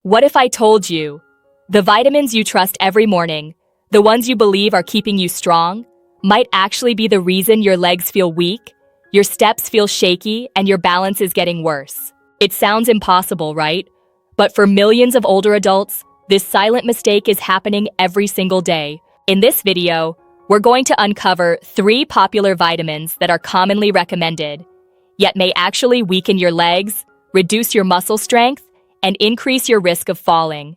What if I told you the vitamins you trust every morning, the ones you believe are keeping you strong, might actually be the reason your legs feel weak, your steps feel shaky, and your balance is getting worse? It sounds impossible, right? But for millions of older adults, this silent mistake is happening every single day. In this video, we're going to uncover 3 popular vitamins that are commonly recommended, yet may actually weaken your legs, reduce your muscle strength, and increase your risk of falling,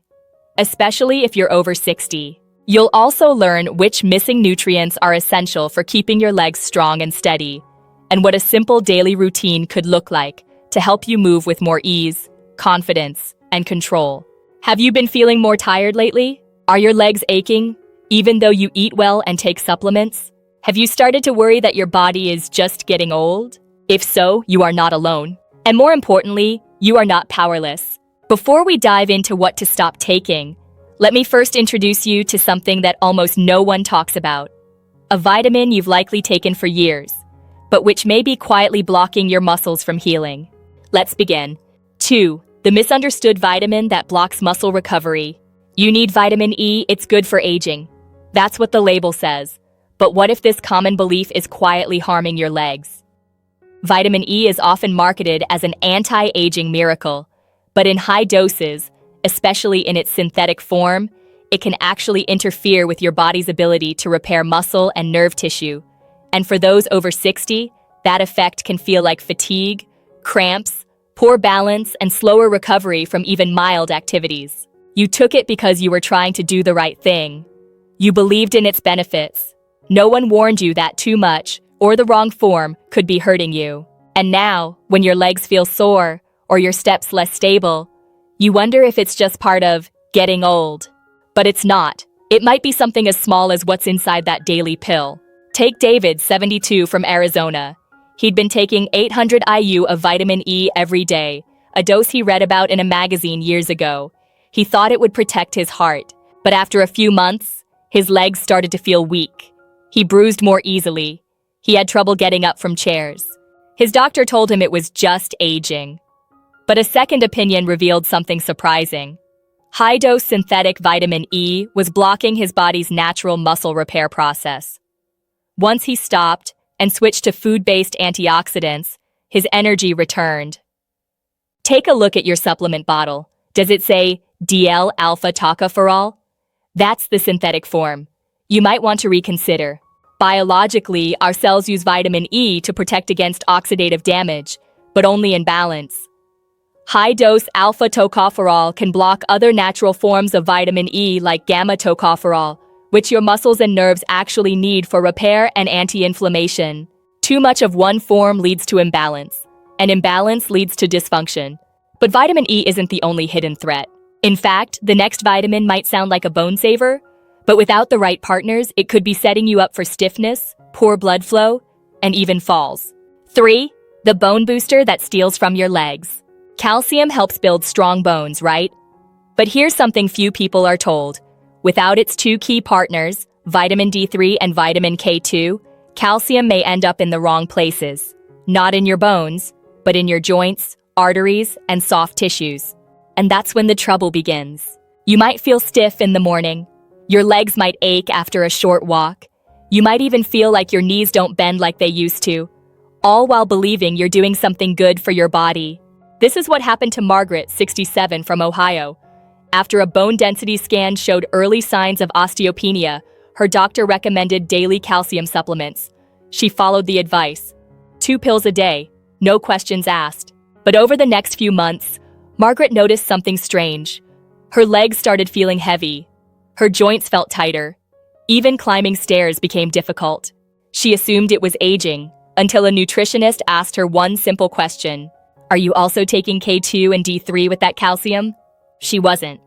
especially if you're over 60. You'll also learn which missing nutrients are essential for keeping your legs strong and steady, and what a simple daily routine could look like to help you move with more ease, confidence, and control. Have you been feeling more tired lately? Are your legs aching, even though you eat well and take supplements? Have you started to worry that your body is just getting old? If so, you are not alone. And more importantly, you are not powerless. Before we dive into what to stop taking, let me first introduce you to something that almost no one talks about. A vitamin you've likely taken for years, but which may be quietly blocking your muscles from healing. Let's begin. 2. The misunderstood vitamin that blocks muscle recovery. You need vitamin E, it's good for aging. That's what the label says. But what if this common belief is quietly harming your legs? Vitamin E is often marketed as an anti-aging miracle, but in high doses, especially in its synthetic form, it can actually interfere with your body's ability to repair muscle and nerve tissue. And for those over 60, that effect can feel like fatigue, cramps, poor balance, and slower recovery from even mild activities. You took it because you were trying to do the right thing. You believed in its benefits. No one warned you that too much, or the wrong form, could be hurting you. And now, when your legs feel sore, or your steps less stable, you wonder if it's just part of getting old. But it's not. It might be something as small as what's inside that daily pill. Take David, 72, from Arizona. He'd been taking 800 IU of vitamin E every day, a dose he read about in a magazine years ago. He thought it would protect his heart, but after a few months, his legs started to feel weak. He bruised more easily. He had trouble getting up from chairs. His doctor told him it was just aging. But a second opinion revealed something surprising. High-dose synthetic vitamin E was blocking his body's natural muscle repair process. Once he stopped and switched to food-based antioxidants, his energy returned. Take a look at your supplement bottle. Does it say DL-alpha tocopherol? That's the synthetic form. You might want to reconsider. Biologically, our cells use vitamin E to protect against oxidative damage, but only in balance. High-dose alpha tocopherol can block other natural forms of vitamin E like gamma tocopherol, which your muscles and nerves actually need for repair and anti-inflammation. Too much of one form leads to imbalance, and imbalance leads to dysfunction. But vitamin E isn't the only hidden threat. In fact, the next vitamin might sound like a bone saver, but without the right partners, it could be setting you up for stiffness, poor blood flow, and even falls. 3. The bone booster that steals from your legs. Calcium helps build strong bones, right? But here's something few people are told. Without its 2 key partners, vitamin D3 and vitamin K2, calcium may end up in the wrong places. Not in your bones, but in your joints, arteries, and soft tissues. And that's when the trouble begins. You might feel stiff in the morning. Your legs might ache after a short walk. You might even feel like your knees don't bend like they used to, all while believing you're doing something good for your body. This is what happened to Margaret, 67, from Ohio. After a bone density scan showed early signs of osteopenia, her doctor recommended daily calcium supplements. She followed the advice. 2 pills a day, no questions asked. But over the next few months, Margaret noticed something strange. Her legs started feeling heavy. Her joints felt tighter. Even climbing stairs became difficult. She assumed it was aging, until a nutritionist asked her one simple question. Are you also taking K2 and D3 with that calcium? She wasn't.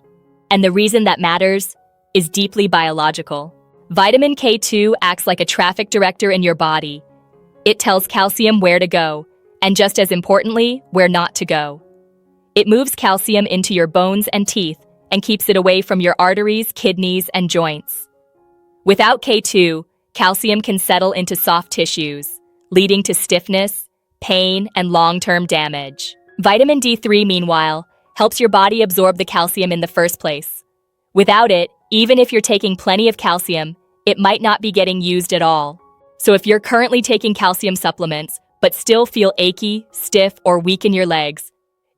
And the reason that matters is deeply biological. Vitamin K2 acts like a traffic director in your body. It tells calcium where to go, and just as importantly, where not to go. It moves calcium into your bones and teeth and keeps it away from your arteries, kidneys, and joints. Without K2, calcium can settle into soft tissues, leading to stiffness, pain, and long-term damage. Vitamin D3, meanwhile, helps your body absorb the calcium in the first place. Without it, even if you're taking plenty of calcium, it might not be getting used at all. So if you're currently taking calcium supplements, but still feel achy, stiff, or weak in your legs,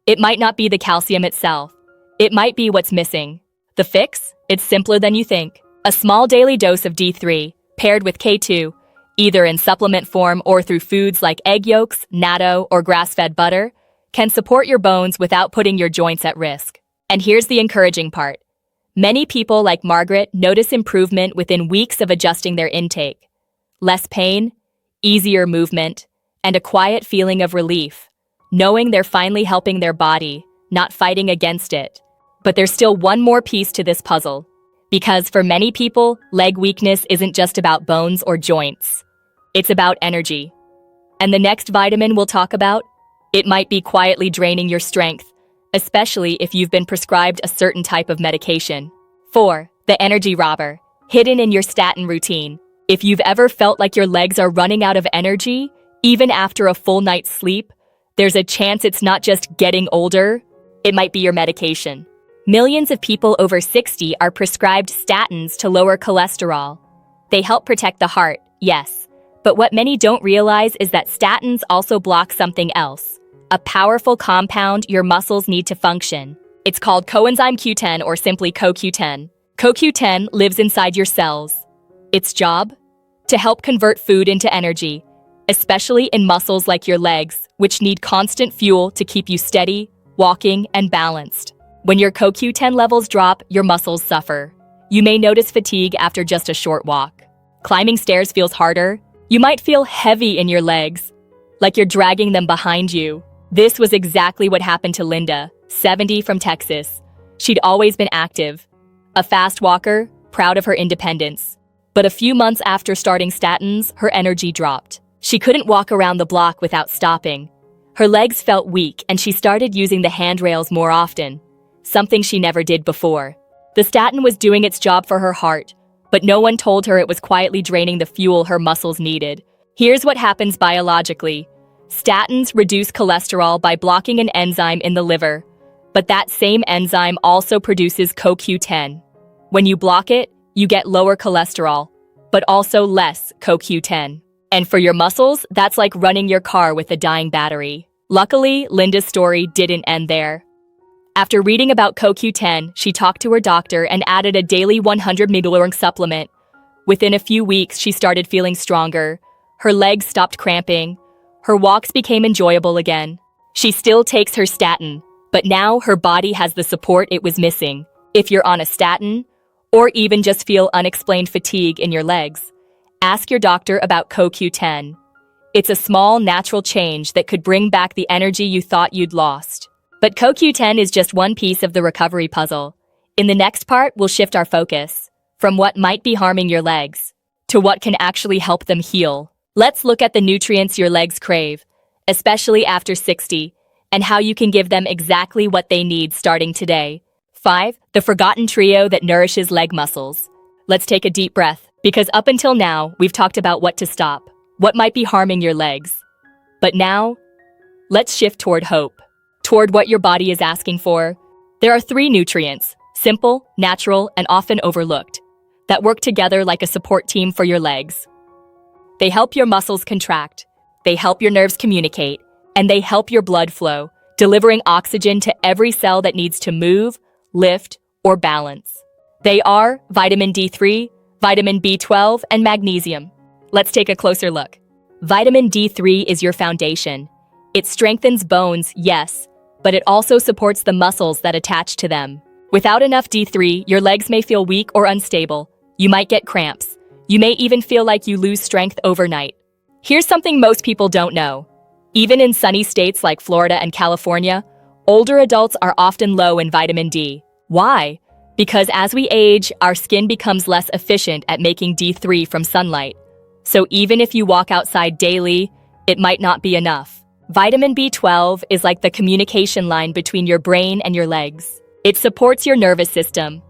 it might not be the calcium itself. It might be what's missing. The fix? It's simpler than you think. A small daily dose of D3, paired with K2, either in supplement form or through foods like egg yolks, natto, or grass-fed butter, can support your bones without putting your joints at risk. And here's the encouraging part. Many people like Margaret notice improvement within weeks of adjusting their intake. Less pain, easier movement, and a quiet feeling of relief, knowing they're finally helping their body, not fighting against it. But there's still one more piece to this puzzle. Because for many people, leg weakness isn't just about bones or joints. It's about energy. And the next vitamin we'll talk about, it might be quietly draining your strength, especially if you've been prescribed a certain type of medication. 4. The energy robber, hidden in your statin routine. If you've ever felt like your legs are running out of energy, even after a full night's sleep, there's a chance it's not just getting older, it might be your medication. Millions of people over 60 are prescribed statins to lower cholesterol. They help protect the heart, yes. But what many don't realize is that statins also block something else. A powerful compound your muscles need to function. It's called coenzyme Q10 or simply CoQ10. CoQ10 lives inside your cells. Its job? To help convert food into energy, especially in muscles like your legs, which need constant fuel to keep you steady, walking, and balanced. When your CoQ10 levels drop, your muscles suffer. You may notice fatigue after just a short walk. Climbing stairs feels harder. You might feel heavy in your legs, like you're dragging them behind you. This was exactly what happened to Linda, 70, from Texas. She'd always been active, a fast walker, proud of her independence. But a few months after starting statins, her energy dropped. She couldn't walk around the block without stopping. Her legs felt weak and she started using the handrails more often, something she never did before. The statin was doing its job for her heart, but no one told her it was quietly draining the fuel her muscles needed. Here's what happens biologically. Statins reduce cholesterol by blocking an enzyme in the liver, but that same enzyme also produces CoQ10. When you block it, you get lower cholesterol, but also less CoQ10. And for your muscles, that's like running your car with a dying battery. Luckily, Linda's story didn't end there. After reading about CoQ10, she talked to her doctor and added a daily 100 mg supplement. Within a few weeks, she started feeling stronger. Her legs stopped cramping. Her walks became enjoyable again. She still takes her statin, but now her body has the support it was missing. If you're on a statin, or even just feel unexplained fatigue in your legs, ask your doctor about CoQ10. It's a small, natural change that could bring back the energy you thought you'd lost. But CoQ10 is just one piece of the recovery puzzle. In the next part, we'll shift our focus from what might be harming your legs to what can actually help them heal. Let's look at the nutrients your legs crave, especially after 60, and how you can give them exactly what they need starting today. 5. The forgotten trio that nourishes leg muscles. Let's take a deep breath, because up until now, we've talked about what to stop, what might be harming your legs. But now, let's shift toward hope, toward what your body is asking for. There are 3 nutrients, simple, natural, and often overlooked, that work together like a support team for your legs. They help your muscles contract, they help your nerves communicate, and they help your blood flow, delivering oxygen to every cell that needs to move, lift, or balance. They are vitamin D3, vitamin B12, and magnesium. Let's take a closer look. Vitamin D3 is your foundation. It strengthens bones, yes, but it also supports the muscles that attach to them. Without enough D3, your legs may feel weak or unstable. You might get cramps. You may even feel like you lose strength overnight. Here's something most people don't know. Even in sunny states like Florida and California, older adults are often low in vitamin D. Why? Because as we age, our skin becomes less efficient at making D3 from sunlight. So even if you walk outside daily, it might not be enough. Vitamin B12 is like the communication line between your brain and your legs. It supports your nervous system,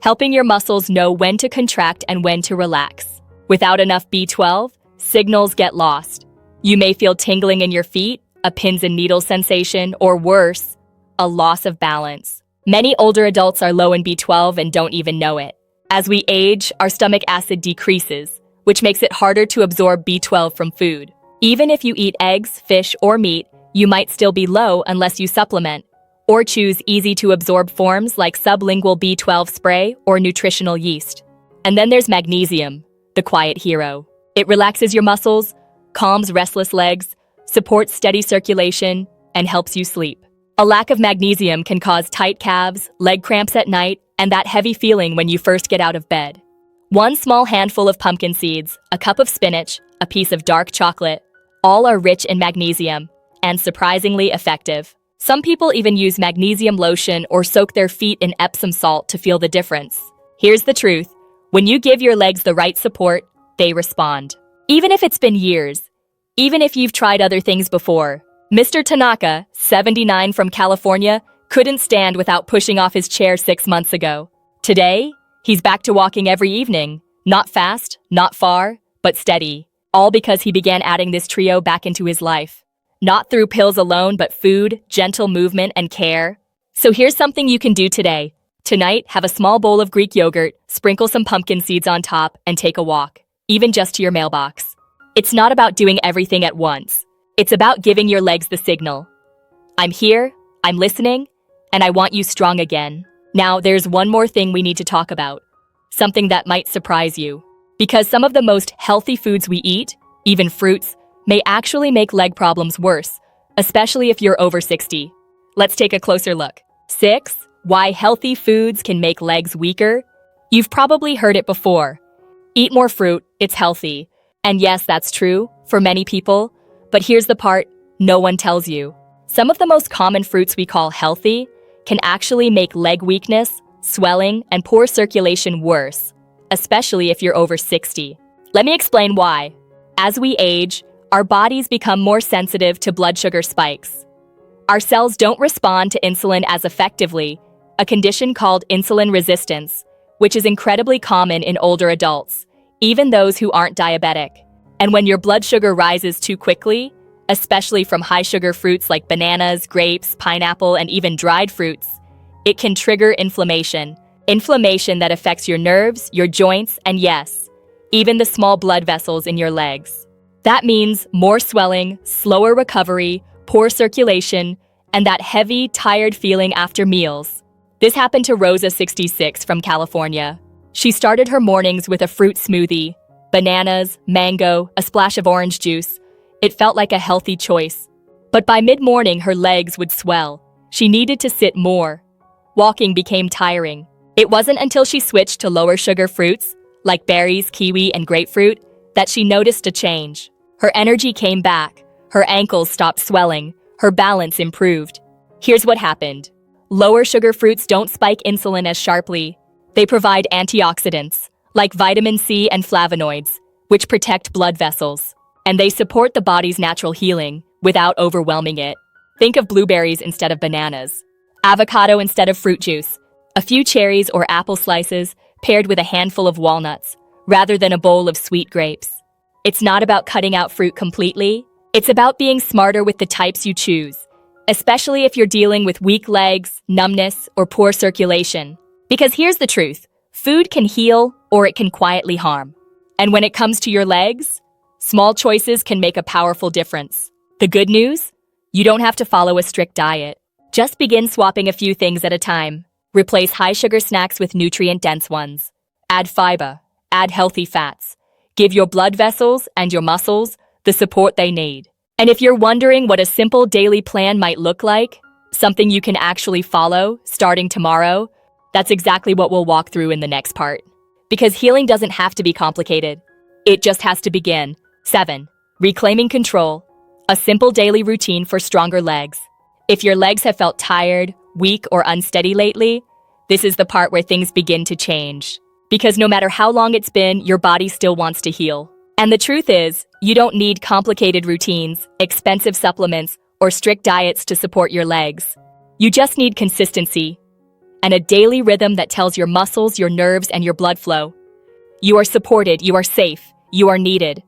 helping your muscles know when to contract and when to relax. Without enough B12, signals get lost. You may feel tingling in your feet, a pins and needles sensation, or worse, a loss of balance. Many older adults are low in B12 and don't even know it. As we age, our stomach acid decreases, which makes it harder to absorb B12 from food. Even if you eat eggs, fish, or meat, you might still be low unless you supplement, or choose easy-to-absorb forms like sublingual B12 spray or nutritional yeast. And then there's magnesium, the quiet hero. It relaxes your muscles, calms restless legs, supports steady circulation, and helps you sleep. A lack of magnesium can cause tight calves, leg cramps at night, and that heavy feeling when you first get out of bed. One small handful of pumpkin seeds, a cup of spinach, a piece of dark chocolate, all are rich in magnesium and surprisingly effective. Some people even use magnesium lotion or soak their feet in Epsom salt to feel the difference. Here's the truth. When you give your legs the right support, they respond. Even if it's been years, even if you've tried other things before. Mr. Tanaka, 79 from California, couldn't stand without pushing off his chair 6 months ago. Today, he's back to walking every evening. Not fast, not far, but steady. All because he began adding this trio back into his life. Not through pills alone, but food, gentle movement, and care. So here's something you can do today. Tonight, have a small bowl of Greek yogurt, sprinkle some pumpkin seeds on top, and take a walk, even just to your mailbox. It's not about doing everything at once. It's about giving your legs the signal. I'm here, I'm listening, and I want you strong again. Now, there's one more thing we need to talk about. Something that might surprise you. Because some of the most healthy foods we eat, even fruits, may actually make leg problems worse, especially if you're over 60. Let's take a closer look. 6. Why healthy foods can make legs weaker? You've probably heard it before. Eat more fruit, it's healthy. And yes, that's true for many people. But here's the part no one tells you. Some of the most common fruits we call healthy can actually make leg weakness, swelling, and poor circulation worse, especially if you're over 60. Let me explain why. As we age, our bodies become more sensitive to blood sugar spikes. Our cells don't respond to insulin as effectively, a condition called insulin resistance, which is incredibly common in older adults, even those who aren't diabetic. And when your blood sugar rises too quickly, especially from high-sugar fruits like bananas, grapes, pineapple, and even dried fruits, it can trigger inflammation. Inflammation that affects your nerves, your joints, and yes, even the small blood vessels in your legs. That means more swelling, slower recovery, poor circulation, and that heavy, tired feeling after meals. This happened to Rosa, 66, from California. She started her mornings with a fruit smoothie, bananas, mango, a splash of orange juice. It felt like a healthy choice. But by mid-morning, her legs would swell. She needed to sit more. Walking became tiring. It wasn't until she switched to lower sugar fruits, like berries, kiwi, and grapefruit, that she noticed a change. Her energy came back. Her ankles stopped swelling. Her balance improved. Here's what happened. Lower sugar fruits don't spike insulin as sharply. They provide antioxidants, like vitamin C and flavonoids, which protect blood vessels. And they support the body's natural healing without overwhelming it. Think of blueberries instead of bananas, avocado instead of fruit juice, a few cherries or apple slices paired with a handful of walnuts, rather than a bowl of sweet grapes. It's not about cutting out fruit completely. It's about being smarter with the types you choose, especially if you're dealing with weak legs, numbness, or poor circulation. Because here's the truth. Food can heal or it can quietly harm. And when it comes to your legs, small choices can make a powerful difference. The good news? You don't have to follow a strict diet. Just begin swapping a few things at a time. Replace high-sugar snacks with nutrient-dense ones. Add fiber. Add healthy fats. Give your blood vessels and your muscles the support they need. And if you're wondering what a simple daily plan might look like, something you can actually follow starting tomorrow, that's exactly what we'll walk through in the next part. Because healing doesn't have to be complicated. It just has to begin. 7. Reclaiming control. A simple daily routine for stronger legs. If your legs have felt tired, weak, or unsteady lately, this is the part where things begin to change. Because no matter how long it's been, your body still wants to heal. And the truth is, you don't need complicated routines, expensive supplements, or strict diets to support your legs. You just need consistency and a daily rhythm that tells your muscles, your nerves, and your blood flow. You are supported, you are safe, you are needed.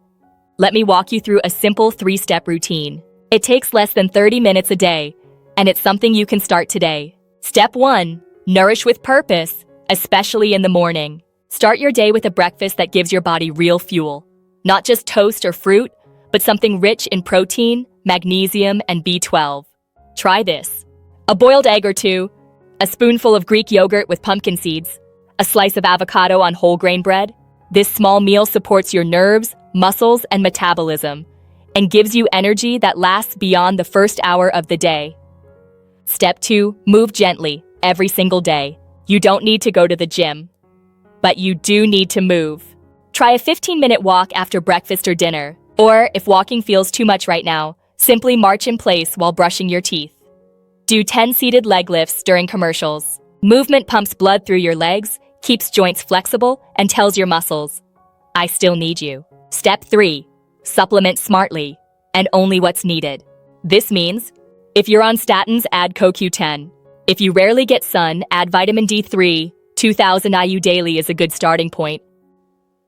Let me walk you through a simple 3-step routine. It takes less than 30 minutes a day, and it's something you can start today. Step 1. Nourish with purpose, especially in the morning. Start your day with a breakfast that gives your body real fuel. Not just toast or fruit, but something rich in protein, magnesium, and B12. Try this. A boiled egg or two, a spoonful of Greek yogurt with pumpkin seeds, a slice of avocado on whole grain bread. This small meal supports your nerves, muscles, and metabolism, and gives you energy that lasts beyond the first hour of the day. Step 2. Move gently, every single day. You don't need to go to the gym, but you do need to move. Try a 15-minute walk after breakfast or dinner, or if walking feels too much right now, simply march in place while brushing your teeth. Do 10 seated leg lifts during commercials. Movement pumps blood through your legs, keeps joints flexible, and tells your muscles, I still need you. Step 3. Supplement smartly, and only what's needed. This means, if you're on statins, add CoQ10. If you rarely get sun, add vitamin D3. 2000 IU daily is a good starting point.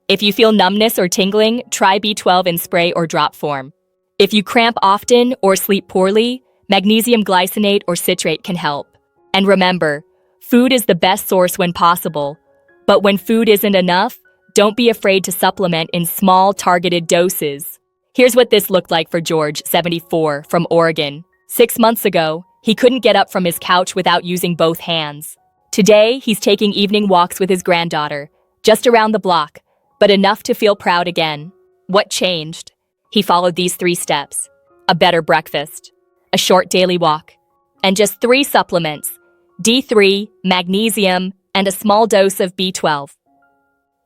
If you feel numbness or tingling, try B12 in spray or drop form. If you cramp often or sleep poorly, magnesium glycinate or citrate can help. And remember, food is the best source when possible. But when food isn't enough, don't be afraid to supplement in small, targeted doses. Here's what this looked like for George, 74, from Oregon. 6 months ago, he couldn't get up from his couch without using both hands. Today, he's taking evening walks with his granddaughter, just around the block, but enough to feel proud again. What changed? He followed these 3 steps. A better breakfast, a short daily walk, and just 3 supplements, D3, magnesium, and a small dose of B12.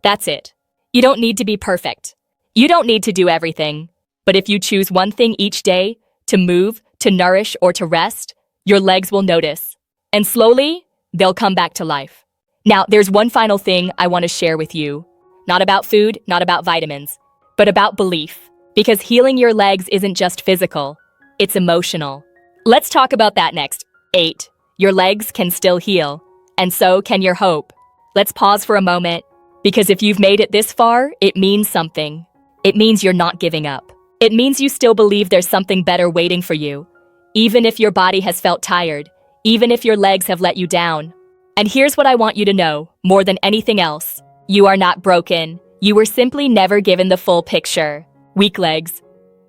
That's it. You don't need to be perfect. You don't need to do everything. But if you choose one thing each day, to move, to nourish, or to rest, your legs will notice. And slowly, they'll come back to life. Now, there's one final thing I want to share with you. Not about food, not about vitamins, but about belief. Because healing your legs isn't just physical, it's emotional. Let's talk about that next. 8. Your legs can still heal, and so can your hope. Let's pause for a moment, because if you've made it this far, it means something. It means you're not giving up. It means you still believe there's something better waiting for you, even if your body has felt tired, even if your legs have let you down. And here's what I want you to know, more than anything else. You are not broken. You were simply never given the full picture. Weak legs,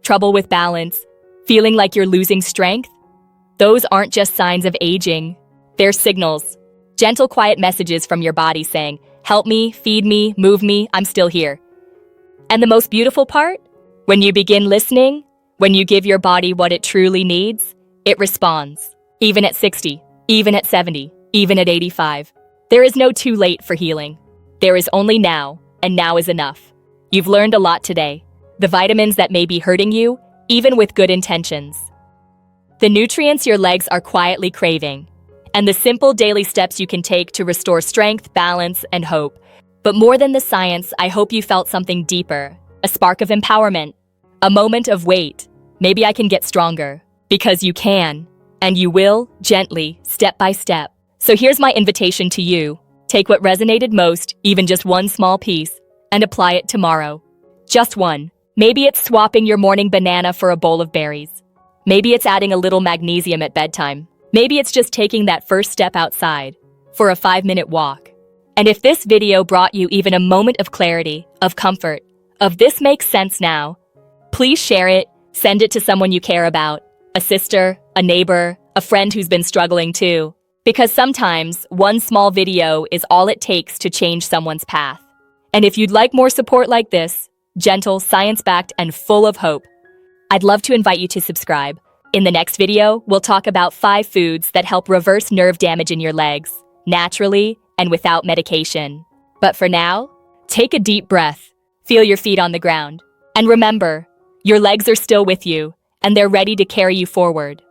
trouble with balance, feeling like you're losing strength. Those aren't just signs of aging. They're signals. Gentle, quiet messages from your body saying, help me, feed me, move me, I'm still here. And the most beautiful part? When you begin listening, when you give your body what it truly needs, it responds. Even at 60, even at 70, even at 85. There is no too late for healing. There is only now, and now is enough. You've learned a lot today. The vitamins that may be hurting you, even with good intentions. The nutrients your legs are quietly craving. And the simple daily steps you can take to restore strength, balance, and hope. But more than the science, I hope you felt something deeper. A spark of empowerment. A moment of wait. Maybe I can get stronger. Because you can. And you will, gently, step by step. So here's my invitation to you. Take what resonated most, even just one small piece, and apply it tomorrow. Just one. Maybe it's swapping your morning banana for a bowl of berries. Maybe it's adding a little magnesium at bedtime. Maybe it's just taking that first step outside for a 5-minute walk. And if this video brought you even a moment of clarity, of comfort, of this makes sense now, please share it, send it to someone you care about, a sister, a neighbor, a friend who's been struggling too. Because sometimes one small video is all it takes to change someone's path. And if you'd like more support like this, gentle, science-backed, and full of hope, I'd love to invite you to subscribe. In the next video, we'll talk about 5 foods that help reverse nerve damage in your legs, naturally and without medication. But for now, take a deep breath, feel your feet on the ground, and remember, your legs are still with you, and they're ready to carry you forward.